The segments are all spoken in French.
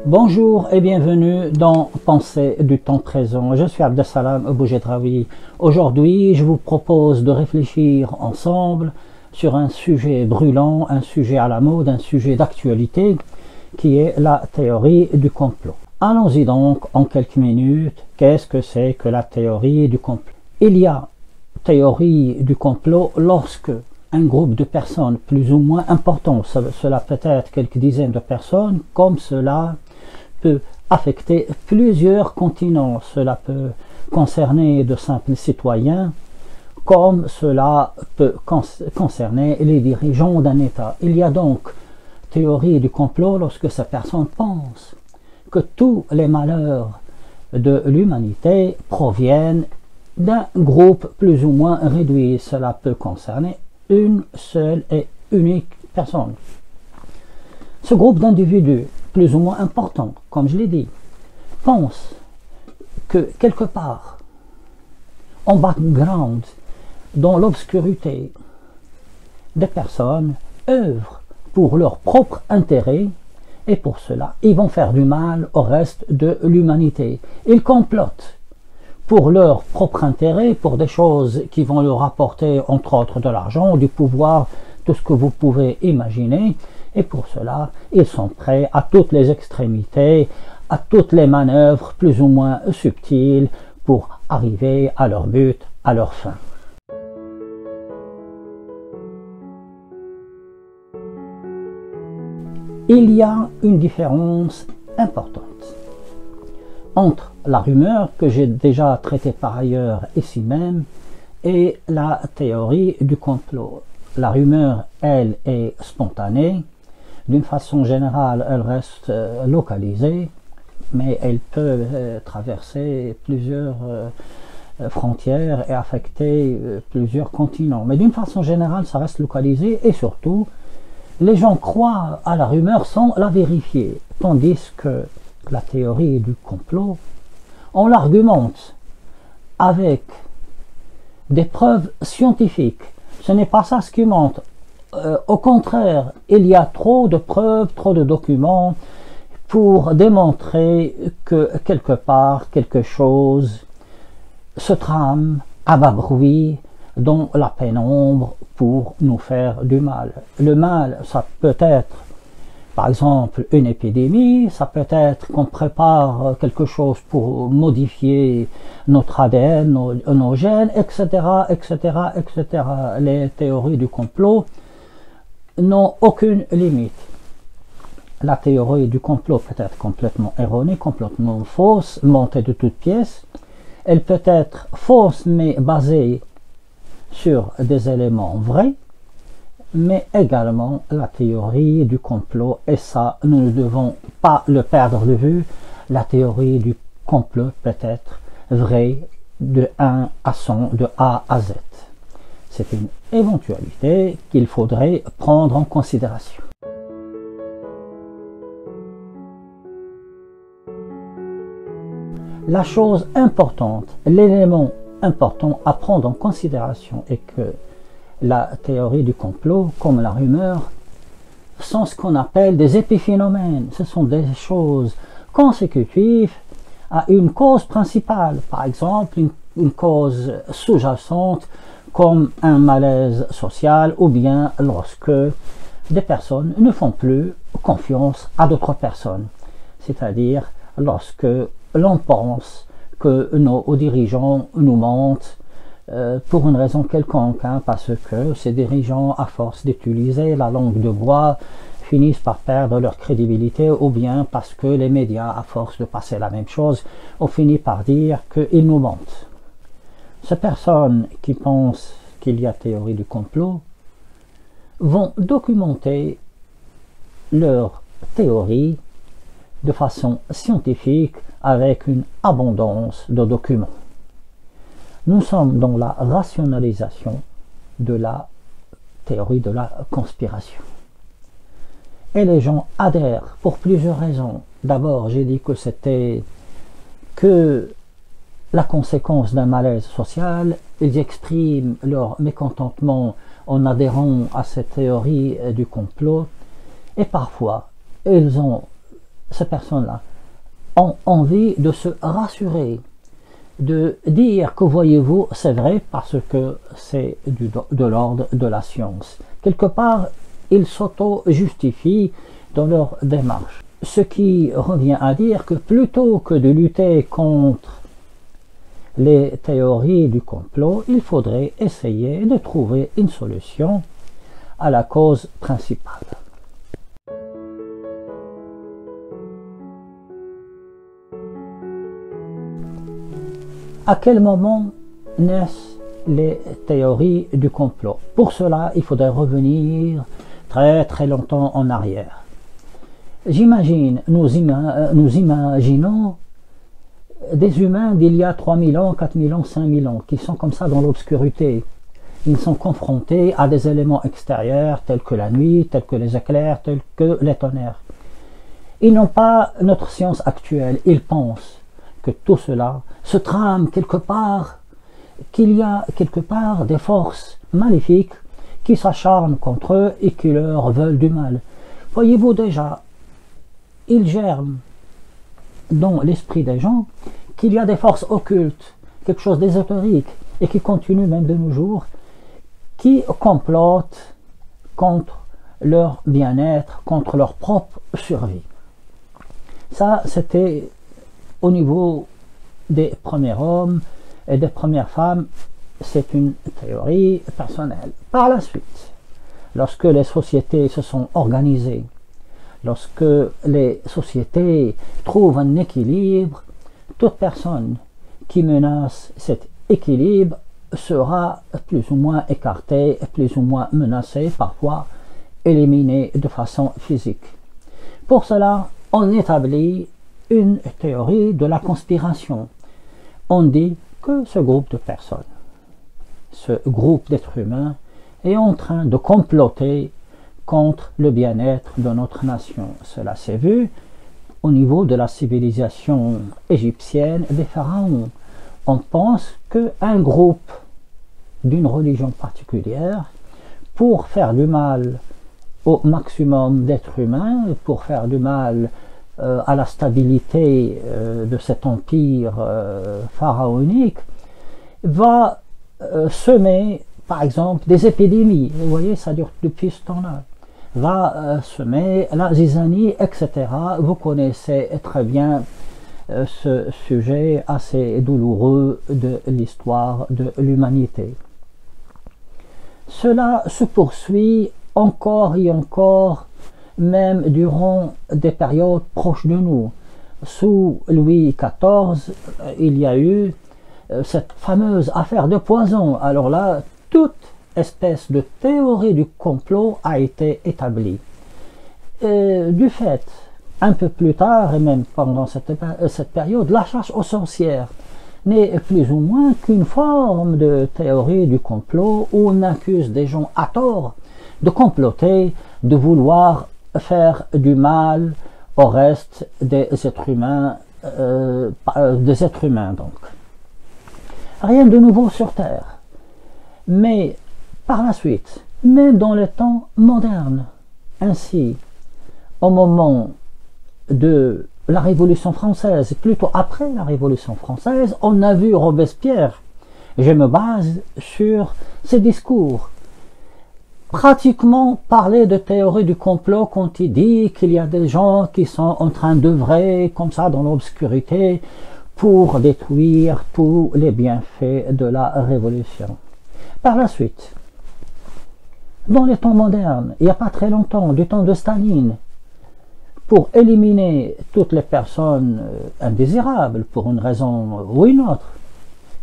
Bonjour et bienvenue dans Pensée du temps présent. Je suis Abdessalam Boujedraoui. Aujourd'hui, je vous propose de réfléchir ensemble sur un sujet brûlant, un sujet à la mode, un sujet d'actualité qui est la théorie du complot. Allons-y donc en quelques minutes. Qu'est-ce que c'est que la théorie du complot? Il y a théorie du complot lorsque un groupe de personnes plus ou moins important, cela peut être quelques dizaines de personnes, comme cela peut affecter plusieurs continents, cela peut concerner de simples citoyens, comme cela peut concerner les dirigeants d'un État. Il y a donc théorie du complot lorsque ces personnes pensent que tous les malheurs de l'humanité proviennent d'un groupe plus ou moins réduit. Cela peut concerner une seule et unique personne. Ce groupe d'individus plus ou moins important, comme je l'ai dit, pense que quelque part, en background, dans l'obscurité, des personnes œuvrent pour leur propre intérêt et pour cela, ils vont faire du mal au reste de l'humanité. Ils complotent pour leur propre intérêt, pour des choses qui vont leur apporter, entre autres, de l'argent, du pouvoir, tout ce que vous pouvez imaginer. Et pour cela, ils sont prêts à toutes les extrémités, à toutes les manœuvres plus ou moins subtiles pour arriver à leur but, à leur fin. Il y a une différence importante entre la rumeur, que j'ai déjà traitée par ailleurs ici même, et la théorie du complot. La rumeur, elle, est spontanée. D'une façon générale, elle reste localisée, mais elle peut traverser plusieurs frontières et affecter plusieurs continents. Mais d'une façon générale, ça reste localisé et surtout, les gens croient à la rumeur sans la vérifier, tandis que la théorie du complot, on l'argumente avec des preuves scientifiques. Ce n'est pas ça ce qui monte. Au contraire, il y a trop de preuves, trop de documents pour démontrer que quelque part, quelque chose se trame à bas bruit dans la pénombre pour nous faire du mal. Le mal, ça peut être par exemple une épidémie, ça peut être qu'on prépare quelque chose pour modifier notre ADN, nos gènes, etc., etc., etc. Les théories du complot n'ont aucune limite. La théorie du complot peut être complètement erronée, complètement fausse, montée de toutes pièces. Elle peut être fausse mais basée sur des éléments vrais, mais également la théorie du complot, et ça, nous ne devons pas le perdre de vue. La théorie du complot peut être vraie de 1 à 100, de A à Z. C'est une éventualité qu'il faudrait prendre en considération. La chose importante, l'élément important à prendre en considération est que la théorie du complot, comme la rumeur, sont ce qu'on appelle des épiphénomènes. Ce sont des choses consécutives à une cause principale. Par exemple, une cause sous-jacente comme un malaise social, ou bien lorsque des personnes ne font plus confiance à d'autres personnes. C'est-à-dire lorsque l'on pense que nos dirigeants nous mentent, pour une raison quelconque, parce que ces dirigeants, à force d'utiliser la langue de bois, finissent par perdre leur crédibilité, ou bien parce que les médias, à force de passer la même chose, ont fini par dire qu'ils nous mentent. Ces personnes qui pensent qu'il y a théorie du complot vont documenter leur théorie de façon scientifique avec une abondance de documents. Nous sommes dans la rationalisation de la théorie de la conspiration. Et les gens adhèrent pour plusieurs raisons. D'abord, j'ai dit que c'était que la conséquence d'un malaise social. Ils expriment leur mécontentement en adhérant à cette théorie du complot. Et parfois, ils ont ces personnes-là ont envie de se rassurer, de dire que voyez-vous, c'est vrai parce que c'est de l'ordre de la science. Quelque part, ils s'auto-justifient dans leur démarche. Ce qui revient à dire que plutôt que de lutter contre les théories du complot, il faudrait essayer de trouver une solution à la cause principale. À quel moment naissent les théories du complot? Pour cela, il faudrait revenir très longtemps en arrière. J'imagine, nous imaginons des humains d'il y a 3000 ans, 4000 ans, 5000 ans, qui sont comme ça dans l'obscurité. Ils sont confrontés à des éléments extérieurs tels que la nuit, tels que les éclairs, tels que les tonnerres. Ils n'ont pas notre science actuelle. Ils pensent que tout cela se trame quelque part, qu'il y a quelque part des forces maléfiques qui s'acharnent contre eux et qui leur veulent du mal. Voyez-vous déjà, il germe dans l'esprit des gens qu'il y a des forces occultes, quelque chose d'ésotérique, et qui continue même de nos jours, qui complotent contre leur bien-être, contre leur propre survie. Ça, c'était au niveau des premiers hommes et des premières femmes, c'est une théorie personnelle. Par la suite, lorsque les sociétés se sont organisées, lorsque les sociétés trouvent un équilibre, toute personne qui menace cet équilibre sera plus ou moins écartée, plus ou moins menacée, parfois éliminée de façon physique. Pour cela, on établit une théorie de la conspiration. On dit que ce groupe de personnes, ce groupe d'êtres humains est en train de comploter contre le bien-être de notre nation. Cela s'est vu au niveau de la civilisation égyptienne des pharaons. On pense qu'un groupe d'une religion particulière, pour faire du mal au maximum d'êtres humains, pour faire du mal à la stabilité de cet empire pharaonique, va semer, par exemple, des épidémies. Vous voyez, ça dure depuis ce temps-là. Va semer la zizanie, etc. Vous connaissez très bien ce sujet assez douloureux de l'histoire de l'humanité. Cela se poursuit encore et encore, même durant des périodes proches de nous. Sous Louis XIV, il y a eu cette fameuse affaire de poison. Alors là, toute espèce de théorie du complot a été établie. Du fait, un peu plus tard, et même pendant cette période, la chasse aux sorcières n'est plus ou moins qu'une forme de théorie du complot où on accuse des gens à tort de comploter, de vouloir faire du mal au reste des êtres humains, donc. Rien de nouveau sur Terre. Mais par la suite, même dans les temps modernes, ainsi, au moment de la Révolution française, plutôt après la Révolution française, on a vu Robespierre. Je me base sur ses discours. Pratiquement parler de théorie du complot quand il dit qu'il y a des gens qui sont en train d'œuvrer comme ça dans l'obscurité pour détruire tous les bienfaits de la Révolution. Par la suite, dans les temps modernes, il n'y a pas très longtemps, du temps de Staline, pour éliminer toutes les personnes indésirables pour une raison ou une autre,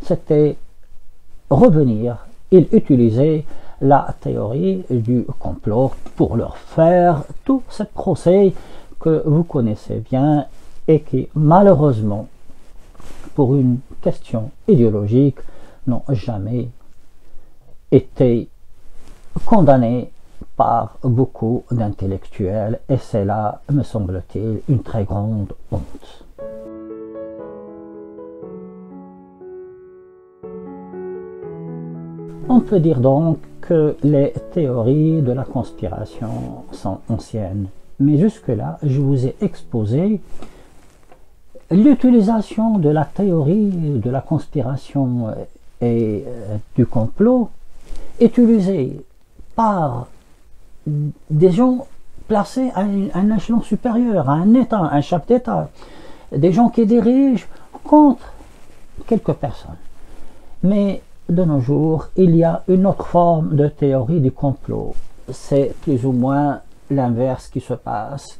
c'était revenir. Il utilisait la théorie du complot pour leur faire tout ce procès que vous connaissez bien et qui malheureusement, pour une question idéologique, n'ont jamais été condamnés par beaucoup d'intellectuels, et c'est là, me semble-t-il, une très grande honte. On peut dire donc que les théories de la conspiration sont anciennes, Mais jusque-là, je vous ai exposé l'utilisation de la théorie de la conspiration et du complot utilisée par des gens placés à un échelon supérieur, à un État, à un chef d'État, des gens qui dirigent contre quelques personnes. Mais de nos jours, il y a une autre forme de théorie du complot. C'est plus ou moins l'inverse qui se passe.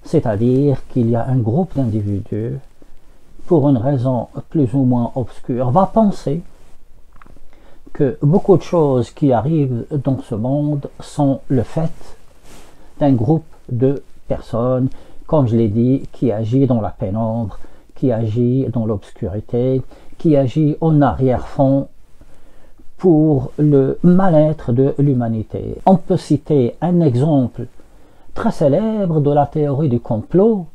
C'est-à-dire qu'il y a un groupe d'individus, pour une raison plus ou moins obscure, va penser que beaucoup de choses qui arrivent dans ce monde sont le fait d'un groupe de personnes, comme je l'ai dit, qui agit dans la pénombre, qui agit dans l'obscurité, qui agit en arrière-fond pour le mal-être de l'humanité. On peut citer un exemple très célèbre de la théorie du complot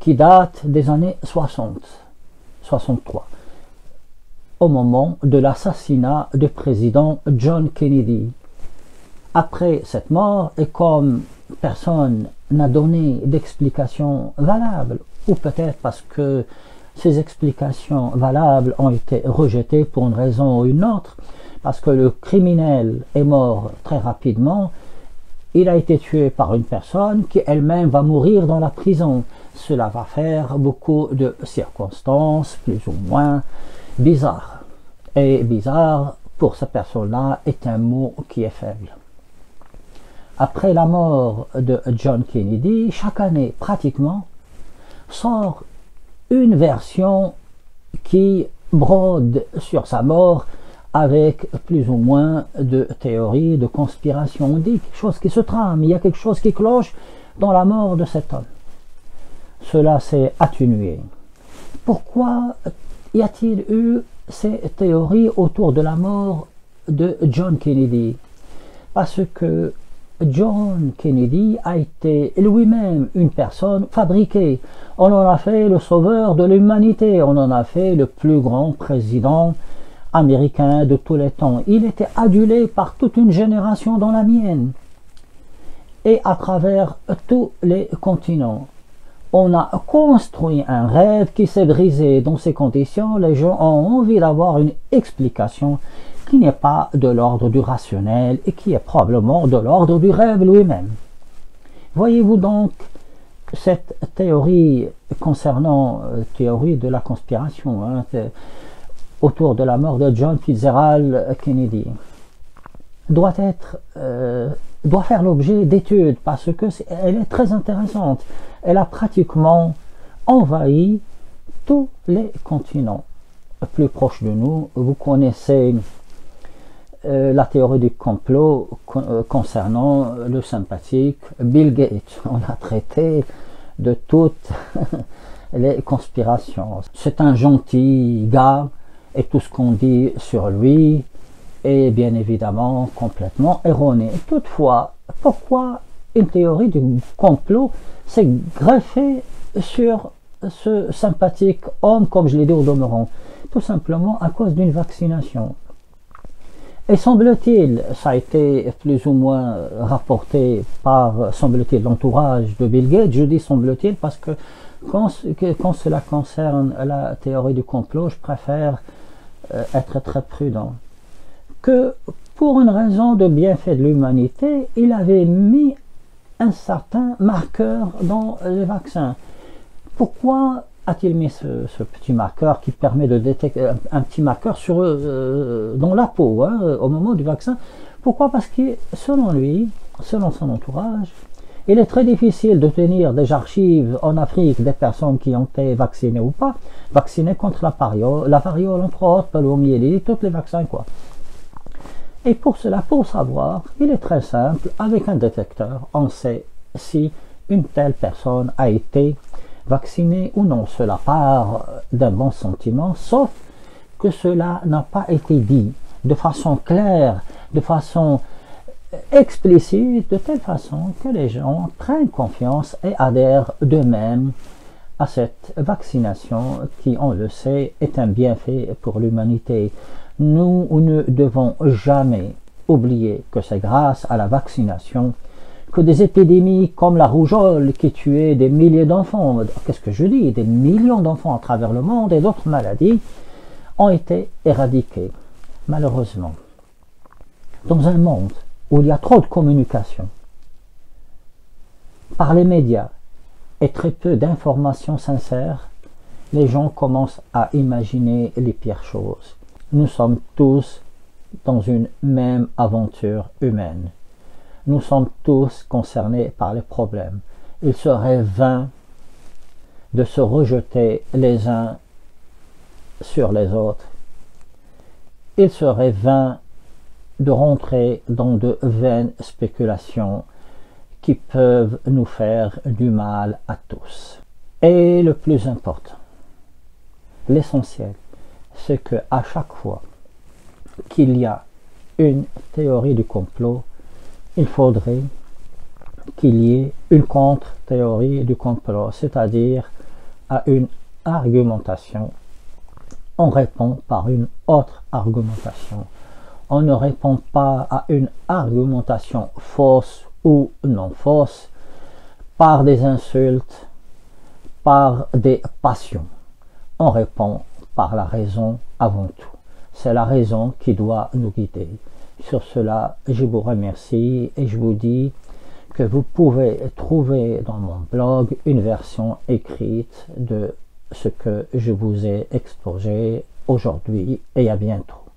qui date des années 63, au moment de l'assassinat du président John Kennedy. Après cette mort, et comme personne n'a donné d'explication valable, ou peut-être parce que ces explications valables ont été rejetées pour une raison ou une autre, parce que le criminel est mort très rapidement, il a été tué par une personne qui elle-même va mourir dans la prison. Cela va faire beaucoup de circonstances plus ou moins bizarres. Et bizarre, pour cette personne-là, est un mot qui est faible. Après la mort de John Kennedy, chaque année, pratiquement, sort une version qui brode sur sa mort avec plus ou moins de théories de conspiration. On dit quelque chose qui se trame, il y a quelque chose qui cloche dans la mort de cet homme. Cela s'est atténué. Pourquoi y a-t-il eu ces théories autour de la mort de John Kennedy? Parce que John Kennedy a été lui-même une personne fabriquée. On en a fait le sauveur de l'humanité, on en a fait le plus grand président américain de tous les temps. Il était adulé par toute une génération dans la mienne et à travers tous les continents. On a construit un rêve qui s'est brisé. Dans ces conditions, les gens ont envie d'avoir une explication qui n'est pas de l'ordre du rationnel et qui est probablement de l'ordre du rêve lui-même. Voyez-vous donc cette théorie concernant théorie de la conspiration autour de la mort de John Fitzgerald Kennedy doit faire l'objet d'études parce que elle est très intéressante. Elle a pratiquement envahi tous les continents plus proches de nous. Vous connaissez la théorie du complot concernant le sympathique Bill Gates. On a traité de toutes les conspirations. C'est un gentil gars et tout ce qu'on dit sur lui est bien évidemment complètement erroné. Toutefois, pourquoi une théorie du complot s'est greffée sur ce sympathique homme, comme je l'ai dit au demeurant? Tout simplement à cause d'une vaccination. Et semble-t-il, ça a été plus ou moins rapporté par, semble-t-il, l'entourage de Bill Gates. Je dis semble-t-il parce que quand cela concerne la théorie du complot, je préfère être très prudent. Que pour une raison de bienfait de l'humanité, il avait mis un certain marqueur dans les vaccins. Pourquoi a-t-il mis ce petit marqueur qui permet de détecter un petit marqueur dans la peau au moment du vaccin? Pourquoi? Parce que selon lui, selon son entourage, il est très difficile de tenir des archives en Afrique des personnes qui ont été vaccinées ou pas, vaccinées contre la variole entre autres, poliomyélite, tous les vaccins quoi. Et pour cela, pour savoir, il est très simple, avec un détecteur, on sait si une telle personne a été vaccinée ou non. Cela part d'un bon sentiment, sauf que cela n'a pas été dit de façon claire, de façon explicite, de telle façon que les gens prennent confiance et adhèrent d'eux-mêmes à cette vaccination qui, on le sait, est un bienfait pour l'humanité. Nous ne devons jamais oublier que c'est grâce à la vaccination que des épidémies comme la rougeole qui tuait des milliers d'enfants, qu'est-ce que je dis, des millions d'enfants à travers le monde et d'autres maladies ont été éradiquées. Malheureusement, dans un monde où il y a trop de communication par les médias et très peu d'informations sincères, les gens commencent à imaginer les pires choses. Nous sommes tous dans une même aventure humaine. Nous sommes tous concernés par les problèmes. Il serait vain de se rejeter les uns sur les autres. Il serait vain de rentrer dans de vaines spéculations qui peuvent nous faire du mal à tous. Et le plus important, l'essentiel, c'est que à chaque fois qu'il y a une théorie du complot, il faudrait qu'il y ait une contre-théorie du complot, c'est-à-dire à une argumentation. On répond par une autre argumentation. On ne répond pas à une argumentation fausse ou non fausse, par des insultes, par des passions. On répond par la raison avant tout. C'est la raison qui doit nous guider. Sur cela, je vous remercie et je vous dis que vous pouvez trouver dans mon blog une version écrite de ce que je vous ai exposé aujourd'hui et à bientôt.